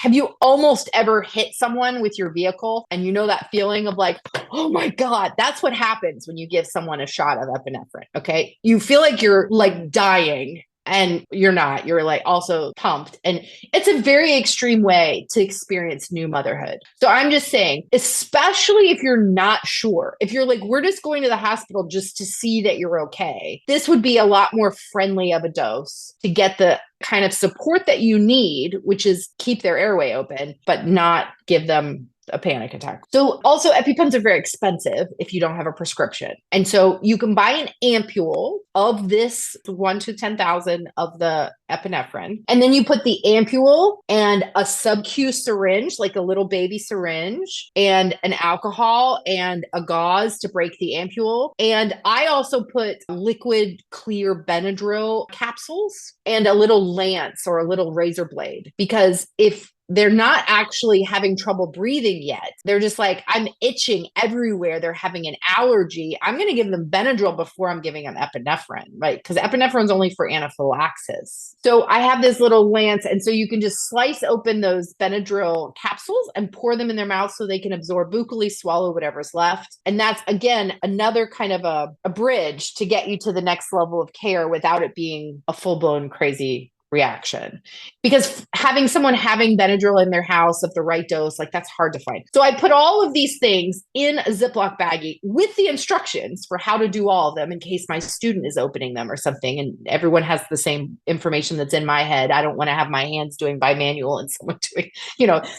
Have you almost ever hit someone with your vehicle and you know that feeling of like, oh my God, that's what happens when you give someone a shot of epinephrine. Okay. You feel like you're like dying and you're not. You're like also pumped. And it's a very extreme way to experience new motherhood. So I'm just saying, especially if you're not sure, if you're like, we're just going to the hospital just to see that you're okay, this would be a lot more friendly of a dose to get the kind of support that you need, which is keep their airway open, but not give them a panic attack. So also EpiPens are very expensive if you don't have a prescription. And so you can buy an ampule of this 1 to 10,000 of the epinephrine. And then you put the ampule and a sub-Q syringe, like a little baby syringe, and an alcohol and a gauze to break the ampule. And I also put liquid clear Benadryl capsules and a little lance or a little razor blade, because if they're not actually having trouble breathing yet, they're just like, I'm itching everywhere, they're having an allergy, I'm going to give them Benadryl before I'm giving them epinephrine, right? Because epinephrine is only for anaphylaxis. So I have this little lance, and so you can just slice open those Benadryl capsules and pour them in their mouth so they can absorb buccally, swallow whatever's left. And that's, again, another kind of a bridge to get you to the next level of care without it being a full-blown crazy reaction. Because having someone having Benadryl in their house of the right dose, like that's hard to find. So I put all of these things in a Ziploc baggie with the instructions for how to do all of them in case my student is opening them or something. And everyone has the same information that's in my head. I don't want to have my hands doing bimanual and someone doing,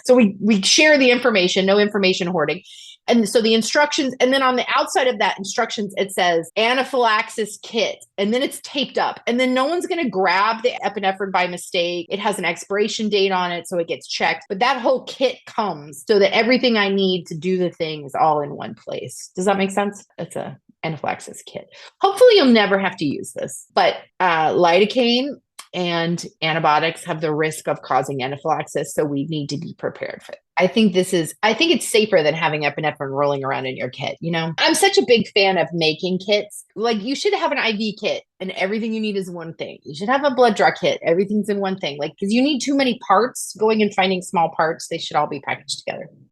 so we share the information, no information hoarding. And so the instructions, and then on the outside of that instructions, it says anaphylaxis kit, and then it's taped up. And then no one's going to grab the epinephrine by mistake. It has an expiration date on it, so it gets checked. But that whole kit comes so that everything I need to do the thing is all in one place. Does that make sense? It's a anaphylaxis kit. Hopefully you'll never have to use this. But lidocaine and antibiotics have the risk of causing anaphylaxis, so we need to be prepared for it. I think it's safer than having epinephrine rolling around in your kit. I'm such a big fan of making kits. Like, you should have an IV kit and everything you need is one thing. You should have a blood draw kit. Everything's in one thing. Like, because you need too many parts, going and finding small parts. They should all be packaged together.